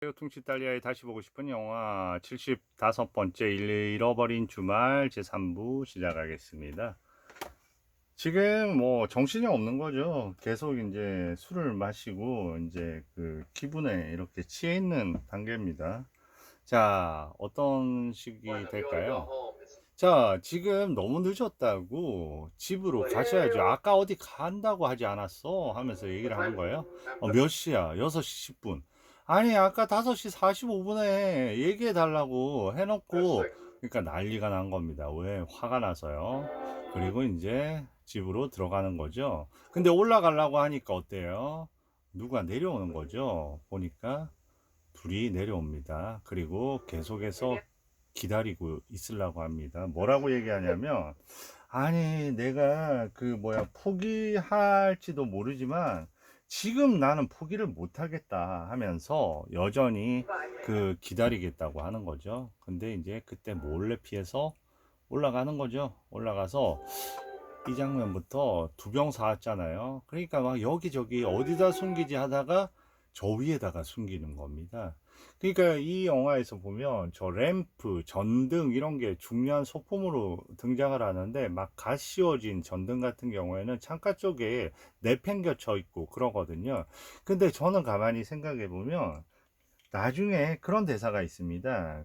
퉁치 이탈리아에 다시 보고 싶은 영화 75번째 잃어버린 주말 제3부 시작하겠습니다. 지금 뭐 정신이 없는 거죠. 계속 이제 술을 마시고 이제 그 기분에 이렇게 취해 있는 단계입니다. 자, 어떤 식이 될까요? 자, 지금 너무 늦었다고 집으로 가셔야죠. 아까 어디 간다고 하지 않았어? 하면서 얘기를 하는 거예요. 몇 시야? 6시 10분. 아니, 아까 5시 45분에 얘기해 달라고 해놓고, 그러니까 난리가 난 겁니다. 왜? 화가 나서요. 그리고 이제 집으로 들어가는 거죠. 근데 올라가려고 하니까 어때요? 누가 내려오는 거죠. 보니까 둘이 내려옵니다. 그리고 계속해서 기다리고 있으려고 합니다. 뭐라고 얘기하냐면, 아니, 내가 그 뭐야, 포기할지도 모르지만, 지금 나는 포기를 못하겠다 하면서 여전히 그 기다리겠다고 하는 거죠. 근데 이제 그때 몰래 피해서 올라가는 거죠. 올라가서 이 장면부터 두 병 사왔잖아요. 그러니까 막 여기저기 어디다 숨기지 하다가 저 위에다가 숨기는 겁니다. 그러니까 이 영화에서 보면 저 램프, 전등 이런 게 중요한 소품으로 등장을 하는데 막 갓 씌워진 전등 같은 경우에는 창가 쪽에 내팽겨쳐 있고 그러거든요. 근데 저는 가만히 생각해 보면 나중에 그런 대사가 있습니다.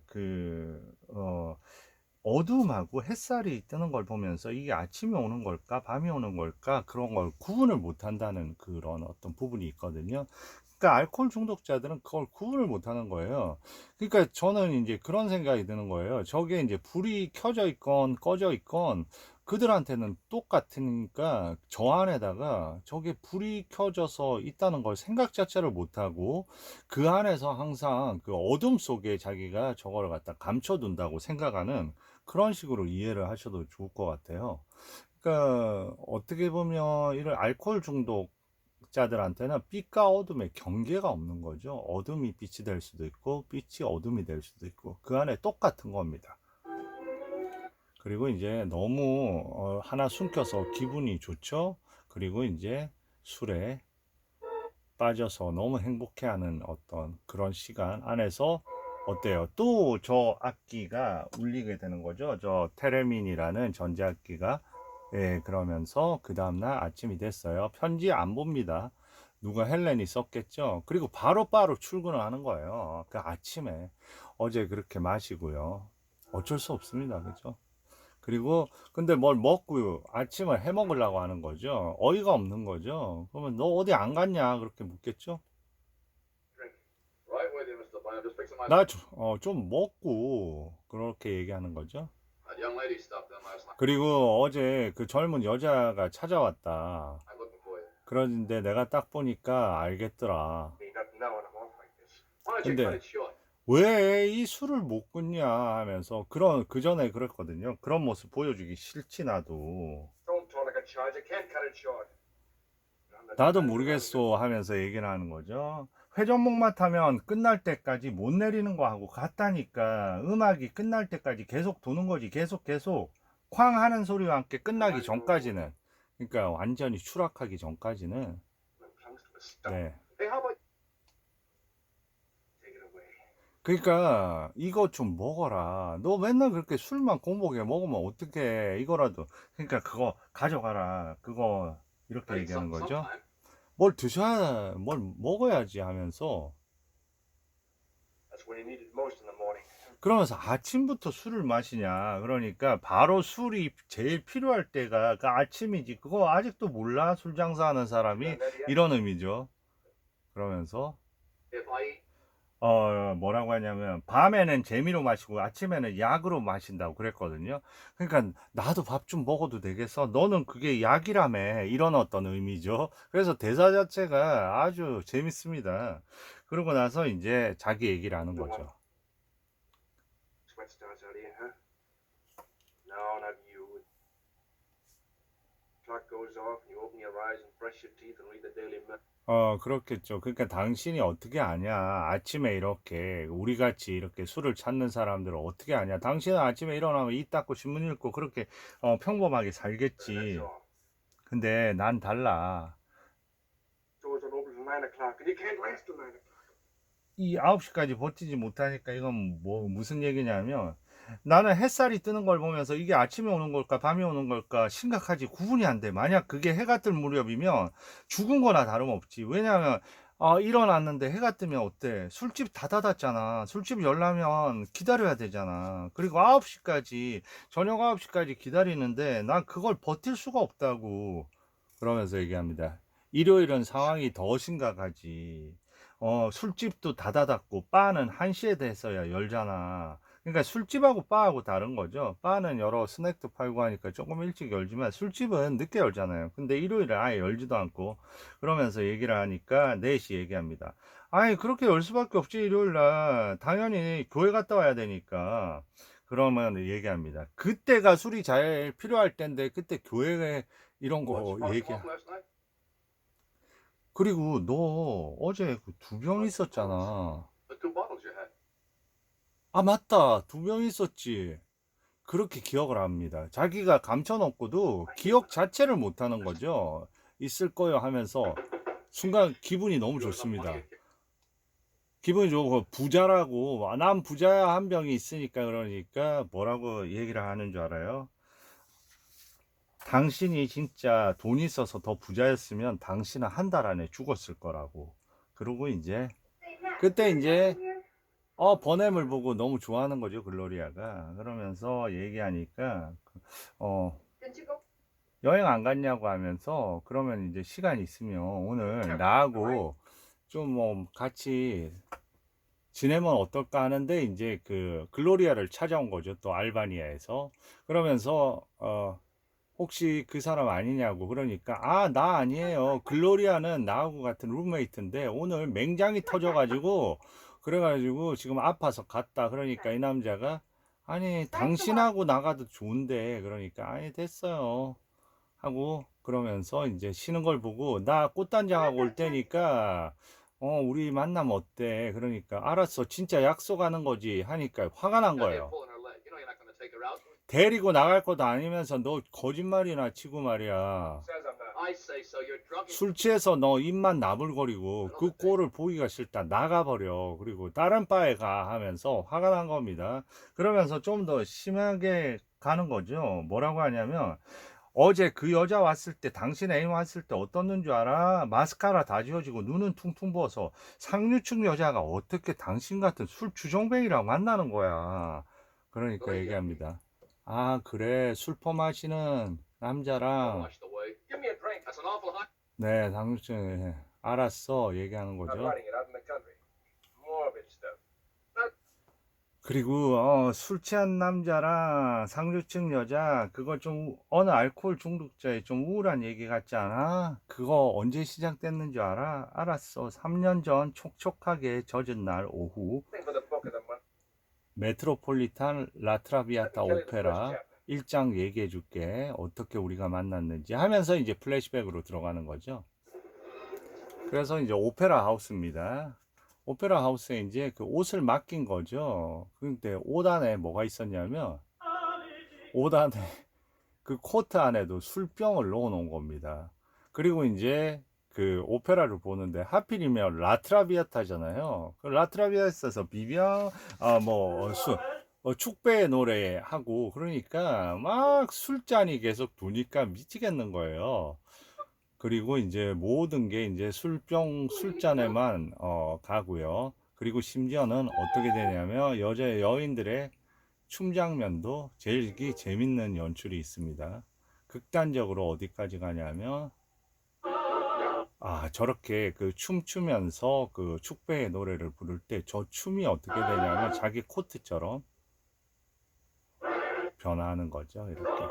어둠하고 햇살이 뜨는 걸 보면서 이게 아침이 오는 걸까, 밤이 오는 걸까, 그런 걸 구분을 못 한다는 그런 어떤 부분이 있거든요. 그러니까 알코올 중독자들은 그걸 구분을 못 하는 거예요. 그러니까 저는 이제 그런 생각이 드는 거예요. 저게 이제 불이 켜져 있건 꺼져 있건 그들한테는 똑같으니까 저 안에다가 저게 불이 켜져서 있다는 걸 생각 자체를 못 하고 그 안에서 항상 그 어둠 속에 자기가 저거를 갖다 감춰둔다고 생각하는 그런 식으로 이해를 하셔도 좋을 것 같아요. 그러니까 어떻게 보면 이런 알코올 중독자들한테는 빛과 어둠의 경계가 없는 거죠. 어둠이 빛이 될 수도 있고 빛이 어둠이 될 수도 있고 그 안에 똑같은 겁니다. 그리고 이제 너무 하나 숨겨서 기분이 좋죠. 그리고 이제 술에 빠져서 너무 행복해하는 어떤 그런 시간 안에서 어때요? 또 저 악기가 울리게 되는 거죠. 저 테레민이라는 전자악기가. 예, 그러면서 그 다음날 아침이 됐어요. 편지 안 봅니다. 누가 헬렌이 썼겠죠. 그리고 바로바로 출근을 하는 거예요. 그 아침에 어제 그렇게 마시고요. 어쩔 수 없습니다. 그죠? 그리고 근데 뭘 먹고 아침을 해 먹으려고 하는 거죠. 어이가 없는 거죠. 그러면 너 어디 안 갔냐? 그렇게 묻겠죠. 나 좀 먹고 그렇게 얘기하는 거죠. 그리고 어제 그 젊은 여자가 찾아왔다. 그런데 내가 딱 보니까 알겠더라. 근데 왜 이 술을 못 끊냐 하면서 그런 그 전에 그랬거든요. 그런 모습 보여주기 싫지 나도. 나도 모르겠어 하면서 얘기를 하는 거죠. 회전목마 타면 끝날 때까지 못 내리는 거하고 같다니까. 음악이 끝날 때까지 계속 도는 거지. 계속 쾅 하는 소리와 함께 끝나기 전까지는, 그러니까 완전히 추락하기 전까지는. 네. 그러니까 이거 좀 먹어라. 너 맨날 그렇게 술만 공복에 먹으면 어떡해. 이거라도, 그러니까 그거 가져가라. 그거 이렇게 얘기하는 거죠. 뭘 먹어야지 하면서, 그러면서 아침부터 술을 마시냐. 그러니까 바로 술이 제일 필요할 때가 그 아침이지. 그거 아직도 몰라? 술 장사하는 사람이 이런 의미죠. 그러면서 뭐라고 하냐면 밤에는 재미로 마시고 아침에는 약으로 마신다고 그랬거든요. 그러니까 나도 밥 좀 먹어도 되겠어? 너는 그게 약이라며. 이런 어떤 의미죠. 그래서 대사 자체가 아주 재밌습니다. 그러고 나서 이제 자기 얘기를 하는 거죠. 그렇겠죠. 그러니까 당신이 어떻게 아냐? 아침에 이렇게 우리 같이 이렇게 술을 찾는 사람들을 어떻게 아냐? 당신은 아침에 일어나면 입 닦고 신문 읽고 그렇게 평범하게 살겠지. 근데 난 달라. 이 9시까지 버티지 못하니까 이건 뭐 무슨 얘기냐면 나는 햇살이 뜨는 걸 보면서 이게 아침에 오는 걸까 밤에 오는 걸까 심각하지 구분이 안 돼. 만약 그게 해가 뜰 무렵이면 죽은 거나 다름없지. 왜냐하면 일어났는데 해가 뜨면 어때? 술집 다 닫았잖아. 술집 열려면 기다려야 되잖아. 그리고 9시까지 저녁 9시까지 기다리는데 난 그걸 버틸 수가 없다고 그러면서 얘기합니다. 일요일은 상황이 더 심각하지. 술집도 다 닫았고 바는 1시에 돼서야 열잖아. 그러니까 술집하고 바하고 다른 거죠. 바는 여러 스낵도 팔고 하니까 조금 일찍 열지만 술집은 늦게 열잖아요. 근데 일요일에 아예 열지도 않고 그러면서 얘기를 하니까 4시 얘기합니다. 아니 그렇게 열 수밖에 없지 일요일날. 당연히 교회 갔다 와야 되니까. 그러면 얘기합니다. 그때가 술이 제일 필요할 때인데 그때 교회에 이런 거 얘기. 그리고 너 어제 그 2병 있었잖아. 아, 맞다. 2병 있었지. 그렇게 기억을 합니다. 자기가 감춰놓고도 기억 자체를 못하는 거죠. 있을 거요 하면서 순간 기분이 너무 좋습니다. 기분이 좋고 부자라고 난 부자야 한 병이 있으니까 그러니까 뭐라고 얘기를 하는 줄 알아요? 당신이 진짜 돈 있어서 더 부자였으면 당신은 한 달 안에 죽었을 거라고. 그리고 이제 그때 이제 버넴을 보고 너무 좋아하는 거죠 글로리아가. 그러면서 얘기하니까 어 여행 안 갔냐고 하면서 그러면 이제 시간 있으면 오늘 나하고 좀 뭐 같이 지내면 어떨까 하는데 이제 그 글로리아를 찾아온 거죠 또 알바니아에서. 그러면서 혹시 그 사람 아니냐고 그러니까 나 아니에요. 글로리아는 나하고 같은 룸메이트인데 오늘 맹장이 터져가지고 그래가지고 지금 아파서 갔다. 그러니까 이 남자가 아니 당신하고 나가도 좋은데 그러니까 아니 됐어요 하고 그러면서 이제 쉬는 걸 보고 나 꽃단장하고 올 테니까 우리 만나면 어때? 그러니까 알았어 진짜 약속하는 거지 하니까 화가 난 거예요. 데리고 나갈 것도 아니면서 너 거짓말이나 치고 말이야. 술 취해서 너 입만 나불거리고 그 꼴을 보기가 싫다. 나가버려. 그리고 다른 바에 가 하면서 화가 난 겁니다. 그러면서 좀 더 심하게 가는 거죠. 뭐라고 하냐면 어제 그 여자 왔을 때 당신 애인 왔을 때 어떻는 줄 알아? 마스카라 다 지워지고 눈은 퉁퉁 부어서 상류층 여자가 어떻게 당신 같은 술 주정뱅이랑 만나는 거야. 그러니까 얘기합니다. 아 그래 술 퍼마시는 남자랑 네 상류층 알았어 얘기하는 거죠. 그리고 술 취한 남자랑 상류층 여자 그거 좀 어느 알코올 중독자의 좀 우울한 얘기 같지 않아? 그거 언제 시작됐는 줄 알아? 알았어 3년 전 촉촉하게 젖은 날 오후 메트로폴리탄 라트라비아타 오페라 1장 얘기해 줄게 어떻게 우리가 만났는지 하면서 이제 플래시백으로 들어가는 거죠. 그래서 이제 오페라 하우스입니다. 오페라 하우스에 이제 그 옷을 맡긴 거죠. 근데 옷 안에 뭐가 있었냐면 옷 안에 그 코트 안에도 술병을 넣어 놓은 겁니다. 그리고 이제 그 오페라를 보는데 하필이면 라트라비아타잖아요. 그 라트라비아타에서 비벼 축배의 노래 하고 그러니까 막 술잔이 계속 도니까 미치겠는 거예요. 그리고 이제 모든 게 이제 술병 술잔에만 가고요. 그리고 심지어는 어떻게 되냐면 여자 여인들의 춤 장면도 제일 재밌는 연출이 있습니다. 극단적으로 어디까지 가냐면 저렇게 그 춤추면서 그 축배의 노래를 부를 때 저 춤이 어떻게 되냐면 자기 코트처럼 변화하는 거죠. 이렇게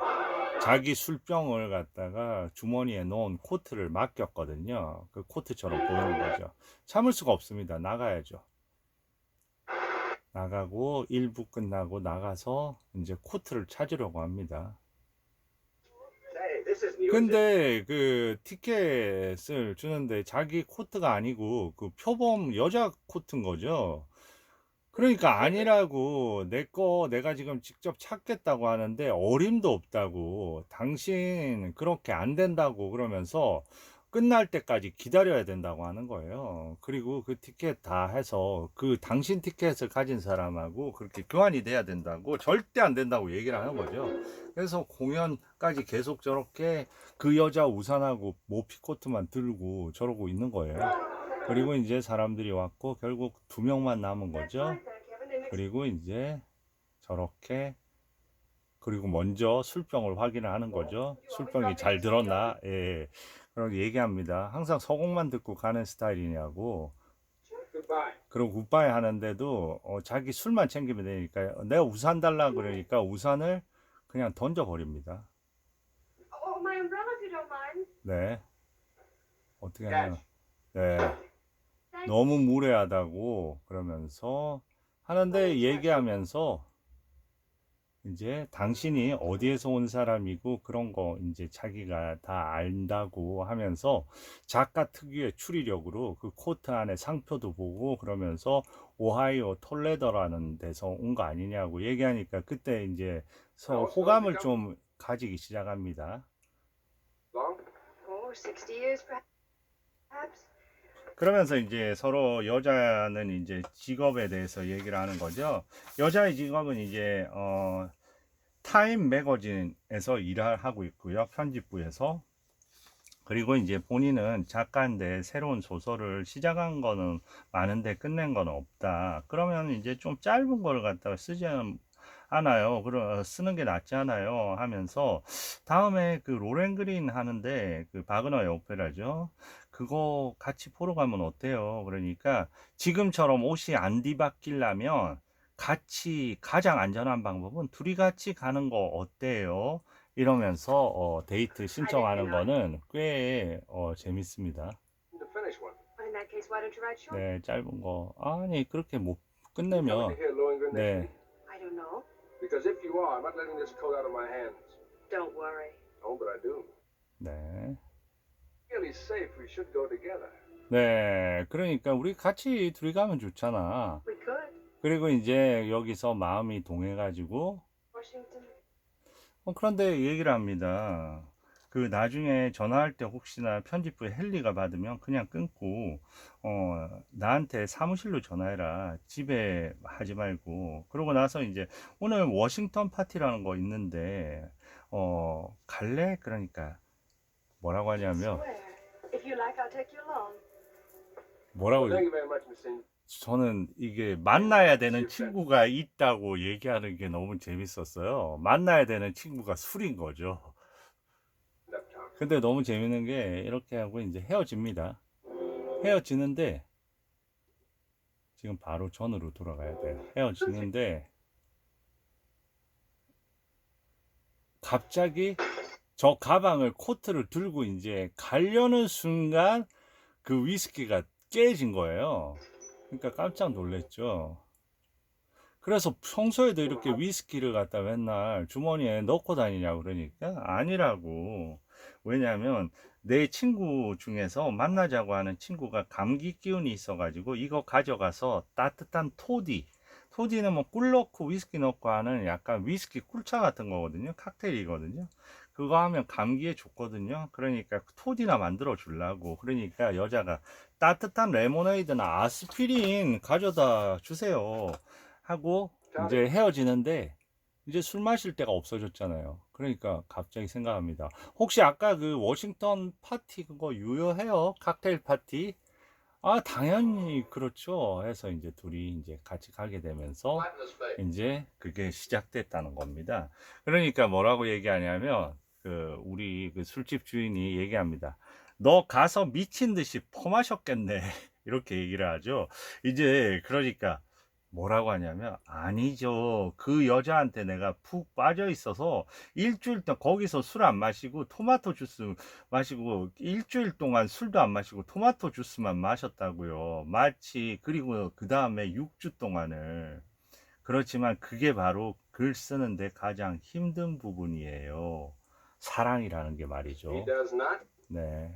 자기 술병을 갖다가 주머니에 넣은 코트를 맡겼거든요. 그 코트처럼 보이는 거죠. 참을 수가 없습니다. 나가야죠. 나가고 1부 끝나고 나가서 이제 코트를 찾으려고 합니다. 근데 그 티켓을 주는데 자기 코트가 아니고 그 표범 여자 코트인 거죠. 그러니까 아니라고 내가 지금 직접 찾겠다고 하는데 어림도 없다고 당신 그렇게 안 된다고 그러면서 끝날 때까지 기다려야 된다고 하는 거예요. 그리고 그 티켓 다 해서 그 당신 티켓을 가진 사람하고 그렇게 교환이 돼야 된다고, 절대 안 된다고 얘기를 하는 거죠. 그래서 공연까지 계속 저렇게 그 여자 우산하고 모피코트만 들고 저러고 있는 거예요. 그리고 이제 사람들이 왔고 결국 2명만 남은 거죠. 그리고 이제 저렇게, 그리고 먼저 술병을 확인을 하는 거죠. 술병이 잘 들었나? 예. 그럼 얘기합니다. 항상 서곡만 듣고 가는 스타일이냐고. 그리고 굿바이 하는데도 자기 술만 챙기면 되니까, 내가 우산 달라 그러니까 우산을 그냥 던져버립니다. 네. 어떻게 하냐. 네. 너무 무례하다고 그러면서 하는데, 얘기하면서 이제 당신이 어디에서 온 사람이고 그런 거 이제 자기가 다 안다고 하면서 작가 특유의 추리력으로 그 코트 안에 상표도 보고 그러면서 오하이오 톨레도라는 데서 온 거 아니냐고 얘기하니까, 그때 이제 서로 호감을 좀 가지기 시작합니다. 그러면서 이제 서로, 여자는 이제 직업에 대해서 얘기를 하는 거죠. 여자의 직업은 이제 타임 매거진에서 일을 하고 있고요. 편집부에서. 그리고 이제 본인은 작가인데 새로운 소설을 시작한 거는 많은데 끝낸 건 없다. 그러면 이제 좀 짧은 걸 갖다가 쓰지 않아요. 쓰는 게 낫지 않아요 하면서, 다음에 그 로렌 그린 하는데, 그 바그너의 오페라죠. 그거 같이 보러 가면 어때요? 그러니까 지금처럼 옷이 안 뒤바뀌려면 같이, 가장 안전한 방법은 둘이 같이 가는 거 어때요? 이러면서 데이트 신청하는 거는 꽤 재밌습니다. 네, 짧은 거. 아니, 그렇게 못 끝내면. 네. 네. 네, 그러니까 우리 같이 둘이 가면 좋잖아. 그리고 이제 여기서 마음이 동해가지고, 그런데 얘기를 합니다. 그 나중에 전화할 때 혹시나 편집부에 헨리가 받으면 그냥 끊고, 나한테 사무실로 전화해라. 집에 하지 말고. 그러고 나서 이제 오늘 워싱턴 파티라는 거 있는데, 갈래? 그러니까 뭐라고 하냐면, 뭐라고, 저는 이게 만나야 되는 친구가 있다고 얘기하는 게 너무 재밌었어요. 만나야 되는 친구가 술인 거죠. 근데 너무 재밌는 게, 이렇게 하고 이제 헤어집니다. 헤어지는데, 지금 바로 전으로 돌아가야 돼요. 헤어지는데, 갑자기 저 가방을, 코트를 들고 이제 가려는 순간 그 위스키가 깨진 거예요. 그러니까 깜짝 놀랐죠. 그래서 평소에도 이렇게 위스키를 갖다 맨날 주머니에 넣고 다니냐고 그러니까, 아니라고. 왜냐하면 내 친구 중에서 만나자고 하는 친구가 감기 기운이 있어가지고 이거 가져가서 따뜻한 토디는 뭐 꿀 넣고 위스키 넣고 하는 약간 위스키 꿀차 같은 거거든요. 칵테일이거든요. 그거 하면 감기에 좋거든요. 그러니까 토디나 만들어 주려고. 그러니까 여자가 따뜻한 레모네이드나 아스피린 가져다 주세요 하고 이제 헤어지는데, 이제 술 마실 데가 없어졌잖아요. 그러니까 갑자기 생각합니다. 혹시 아까 그 워싱턴 파티 그거 유효해요? 칵테일 파티? 아, 당연히 그렇죠. 해서 이제 둘이 이제 같이 가게 되면서 이제 그게 시작됐다는 겁니다. 그러니까 뭐라고 얘기하냐면, 우리 그 술집 주인이 얘기합니다. 너 가서 미친 듯이 퍼마셨겠네. 이렇게 얘기를 하죠. 이제 그러니까 뭐라고 하냐면, 아니죠. 그 여자한테 내가 푹 빠져 있어서 일주일 동안 거기서 술 안 마시고 토마토 주스 마시고, 일주일 동안 술도 안 마시고 토마토 주스만 마셨다고요. 마치. 그리고 그 다음에 6주 동안을. 그렇지만 그게 바로 글 쓰는데 가장 힘든 부분이에요. 사랑이라는 게 말이죠. 네.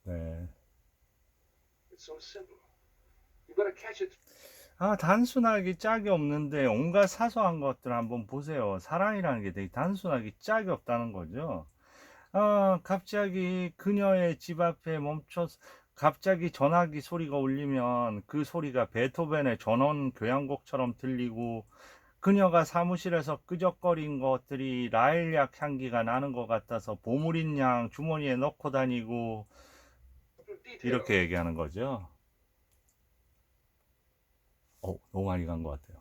네. 단순하게 짝이 없는데 온갖 사소한 것들 한번 보세요. 사랑이라는 게 되게 단순하게 짝이 없다는 거죠. 갑자기 그녀의 집 앞에 갑자기 전화기 소리가 울리면 그 소리가 베토벤의 전원 교향곡처럼 들리고, 그녀가 사무실에서 끄적거린 것들이 라일약 향기가 나는 것 같아서 보물인 양 주머니에 넣고 다니고, 이렇게 얘기하는 거죠. 너무 많이 간 것 같아요.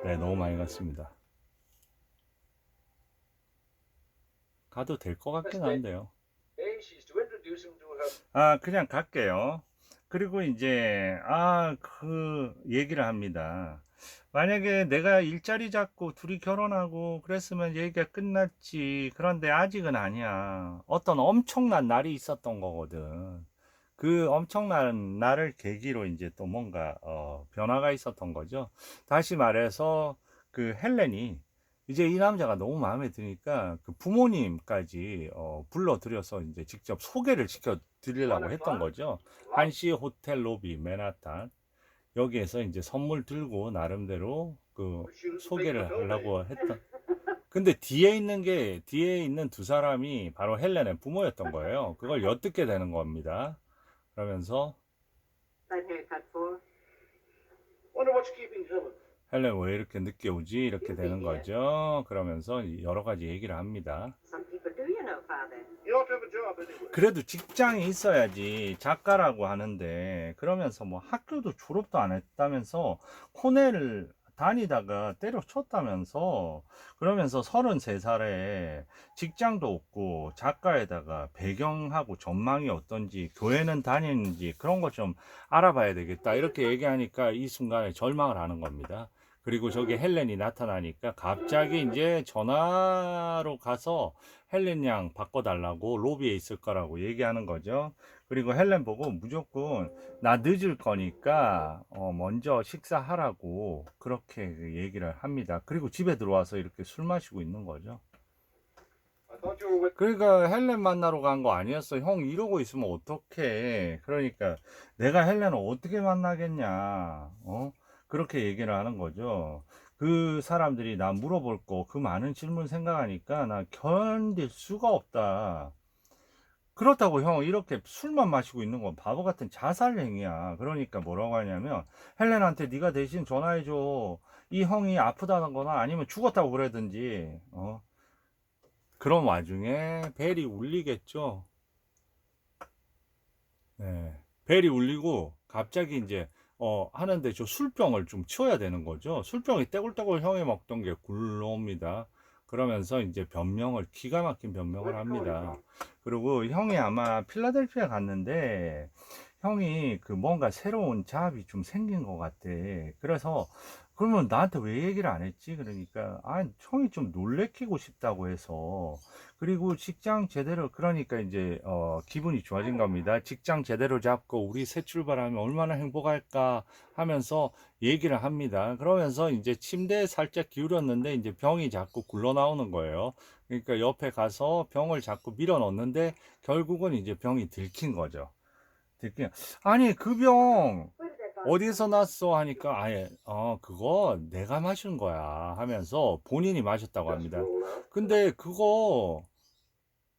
네, 너무 많이 갔습니다. 가도 될 것 같긴 한데요. 그냥 갈게요. 그리고 이제, 그 얘기를 합니다. 만약에 내가 일자리 잡고 둘이 결혼하고 그랬으면 얘기가 끝났지. 그런데 아직은 아니야. 어떤 엄청난 날이 있었던 거거든. 그 엄청난 날을 계기로 이제 또 뭔가 변화가 있었던 거죠. 다시 말해서 그 헬렌이 이제 이 남자가 너무 마음에 드니까 그 부모님까지 불러들여서 이제 직접 소개를 시켜 드리려고 했던 거죠. 한시 호텔 로비 맨하탄, 여기에서 이제 선물 들고 나름대로 그 소개를 하려고 했던. 근데 뒤에 있는 두 사람이 바로 헬렌의 부모였던 거예요. 그걸 엿듣게 되는 겁니다. 그러면서 헬렌 왜 이렇게 늦게 오지? 이렇게 되는 거죠. 그러면서 여러 가지 얘기를 합니다. 그래도 직장이 있어야지. 작가라고 하는데, 그러면서 뭐 학교도 졸업도 안 했다면서 코넬을 다니다가 때려쳤다면서, 그러면서 33살에 직장도 없고 작가에다가 배경하고 전망이 어떤지, 교회는 다니는지 그런 거 좀 알아봐야 되겠다, 이렇게 얘기하니까 이 순간에 절망을 하는 겁니다. 그리고 저기 헬렌이 나타나니까 갑자기 이제 전화로 가서 헬렌 양 바꿔달라고 로비에 있을 거라고 얘기하는 거죠. 그리고 헬렌 보고 무조건 나 늦을 거니까 먼저 식사하라고 그렇게 얘기를 합니다. 그리고 집에 들어와서 이렇게 술 마시고 있는 거죠. 그러니까 헬렌 만나러 간 거 아니었어. 형 이러고 있으면 어떡해. 그러니까 내가 헬렌을 어떻게 만나겠냐. 그렇게 얘기를 하는 거죠. 그 사람들이 나 물어볼 거, 그 많은 질문 생각하니까 나 견딜 수가 없다. 그렇다고 형 이렇게 술만 마시고 있는 건 바보 같은 자살 행위야. 그러니까 뭐라고 하냐면, 헬렌한테 네가 대신 전화해줘. 이 형이 아프다거나 아니면 죽었다고 그러든지. 그런 와중에 벨이 울리겠죠. 네. 벨이 울리고 갑자기 이제 하는데 저 술병을 좀 치워야 되는 거죠. 술병이 떼굴떼굴 형이 먹던 게 굴러옵니다. 그러면서 이제 변명을, 기가 막힌 변명을 합니다. 그리고 형이 아마 필라델피아 갔는데 형이 그 뭔가 새로운 잡이 좀 생긴 것 같아. 그래서 그러면 나한테 왜 얘기를 안 했지? 그러니까 형이 좀 놀래키고 싶다고 해서. 그리고 직장 제대로, 그러니까 이제 기분이 좋아진 겁니다. 직장 제대로 잡고 우리 새 출발하면 얼마나 행복할까 하면서 얘기를 합니다. 그러면서 이제 침대에 살짝 기울였는데 이제 병이 자꾸 굴러 나오는 거예요. 그러니까 옆에 가서 병을 자꾸 밀어 넣는데 결국은 이제 병이 들킨 거죠. 아니 그 병 어디서 났어 하니까 아예 그거 내가 마신 거야 하면서 본인이 마셨다고 합니다. 근데 그거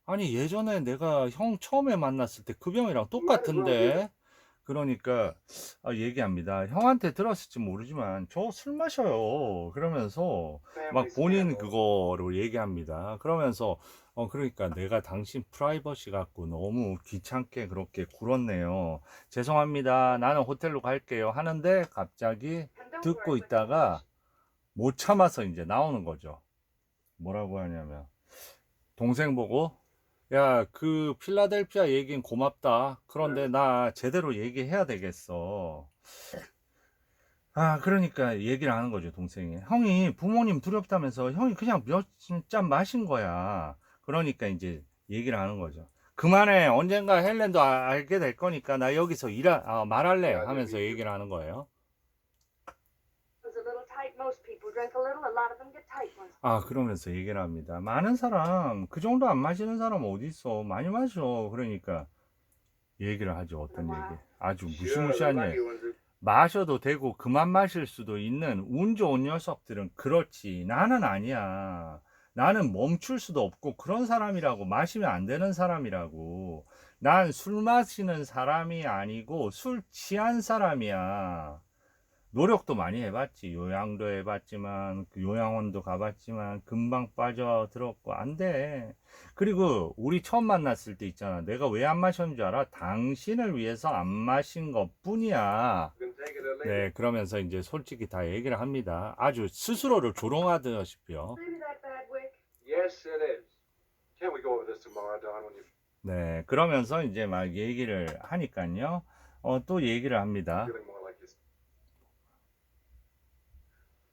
아니 예전에 내가 형 처음에 만났을 때 그 병이랑 똑같은데. 그러니까 얘기합니다. 형한테 들었을지 모르지만 저 술 마셔요. 그러면서 막 본인 그거로 얘기합니다. 그러면서 그러니까 내가 당신 프라이버시 갖고 너무 귀찮게 그렇게 굴었네요. 죄송합니다. 나는 호텔로 갈게요. 하는데 갑자기 듣고 있다가 못 참아서 이제 나오는 거죠. 뭐라고 하냐면 동생 보고, 야, 그 필라델피아 얘긴 고맙다. 그런데 나 제대로 얘기해야 되겠어. 그러니까 얘기를 하는 거죠, 동생이. 형이 부모님 두렵다면서 형이 그냥 몇 잔 마신 거야. 그러니까 이제 얘기를 하는 거죠. 그만해. 언젠가 헬렌도 알게 될 거니까 나 여기서 말할래 하면서 얘기를 하는 거예요. 그러면서 얘기를 합니다. 많은 사람, 그 정도 안 마시는 사람 어디 있어? 많이 마셔. 그러니까 얘기를 하죠. 어떤 얘기? 아주 무시무시한 얘기. 마셔도 되고 그만 마실 수도 있는 운 좋은 녀석들은 그렇지. 나는 아니야. 나는 멈출 수도 없고 그런 사람이라고. 마시면 안 되는 사람이라고. 난 술 마시는 사람이 아니고 술 취한 사람이야. 노력도 많이 해봤지. 요양도 해봤지만, 그 요양원도 가봤지만, 금방 빠져들었고, 안 돼. 그리고, 우리 처음 만났을 때 있잖아. 내가 왜 안 마셨는 줄 알아? 당신을 위해서 안 마신 것 뿐이야. 네, 그러면서 이제 솔직히 다 얘기를 합니다. 아주 스스로를 조롱하다시피요. Yes, it is. Can't we go over this tomorrow, Don, when you 네, 그러면서 이제 막 얘기를 하니까요. 또 얘기를 합니다. feeling more like this?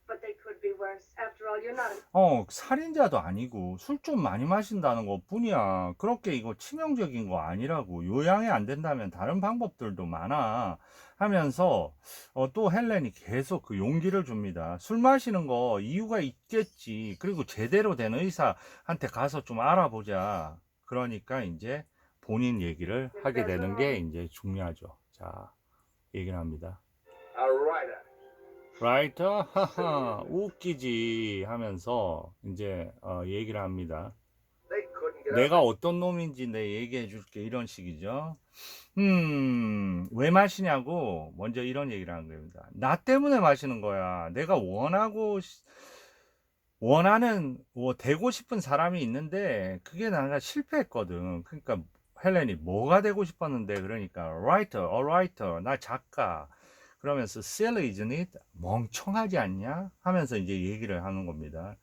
But they could be worse. After all, you're not a 살인자도 아니고 술 좀 많이 마신다는 것 뿐이야. 그렇게 이거 치명적인 거 아니라고. 요양이 안 된다면 다른 방법들도 많아. 하면서 또 헬렌이 계속 그 용기를 줍니다. 술 마시는 거 이유가 있겠지. 그리고 제대로 된 의사한테 가서 좀 알아보자. 그러니까 이제 본인 얘기를 하게 되는 게 이제 중요하죠. 자, 얘기를 합니다. A writer. 라이터? 하하, 웃기지 하면서 이제 얘기를 합니다. They couldn't get 내가 out. 어떤 놈인지 내 얘기해 줄게. 이런 식이죠. 왜 마시냐고 먼저 이런 얘기를 하는 겁니다. 나 때문에 마시는 거야. 내가 원하는 되고 싶은 사람이 있는데 그게 내가 실패했거든. 그러니까 헬렌이 뭐가 되고 싶었는데, 그러니까 writer, a writer, 나 작가. 그러면서 silly isn't it? 멍청하지 않냐? 하면서 이제 얘기를 하는 겁니다.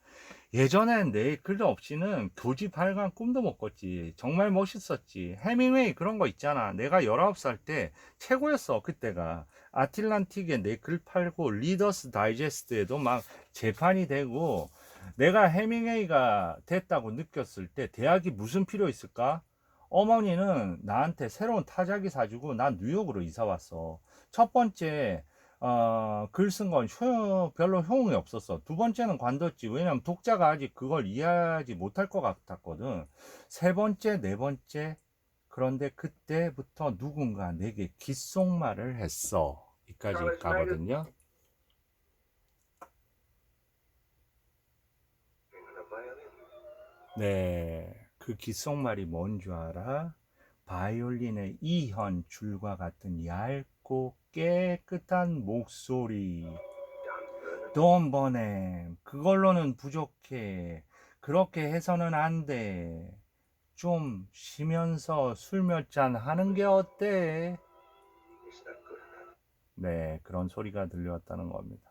예전엔 내 글 없이는 교지 발간 꿈도 못 꿨지. 정말 멋있었지. 해밍웨이 그런 거 있잖아. 내가 19살 때 최고였어. 그때가 아틀란틱에 내 글 팔고 리더스 다이제스트에도 막 재판이 되고. 내가 해밍웨이가 됐다고 느꼈을 때 대학이 무슨 필요 있을까? 어머니는 나한테 새로운 타자기 사주고 난 뉴욕으로 이사 왔어. 첫 번째 글 쓴 건 별로 효용이 없었어. 두 번째는 관뒀지. 왜냐면 독자가 아직 그걸 이해하지 못할 것 같았거든. 세 번째, 네 번째. 그런데 그때부터 누군가 내게 귓속말을 했어. 이까지 가거든요. A violin. 네, 그 귓속말이 뭔 줄 알아? 바이올린의 이현 줄과 같은 얇고 깨끗한 목소리. Don Vernon. 돈 버네. 그걸로는 부족해. 그렇게 해서는 안 돼. 좀 쉬면서 술 몇 잔 하는 게 어때? He's not good enough. 네, 그런 소리가 들려왔다는 겁니다.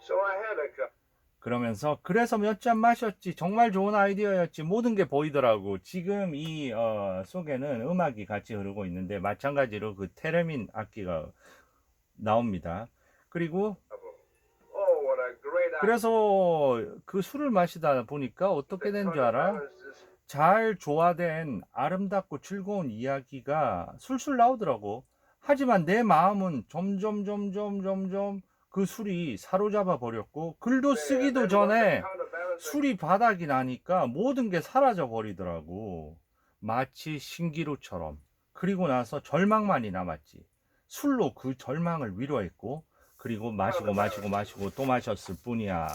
So I had a cup. 그러면서 그래서 몇 잔 마셨지. 정말 좋은 아이디어였지. 모든 게 보이더라고. 지금 이 속에는 음악이 같이 흐르고 있는데 마찬가지로 그 테레민 악기가 나옵니다. 그리고 Oh, what a great idea. 그래서 그 술을 마시다 보니까 어떻게 된 줄 알아? 잘 조화된 아름답고 즐거운 이야기가 술술 나오더라고. 하지만 내 마음은 점점 그 술이 사로잡아 버렸고, 글도 쓰기도 전에 술이 바닥이 나니까 모든 게 사라져 버리더라고. 마치 신기루처럼. 그리고 나서 절망만이 남았지. 술로 그 절망을 위로했고, 그리고 마시고 또 마셨을 뿐이야.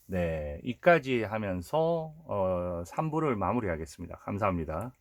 네, 이까지 하면서 3부를 마무리하겠습니다. 감사합니다.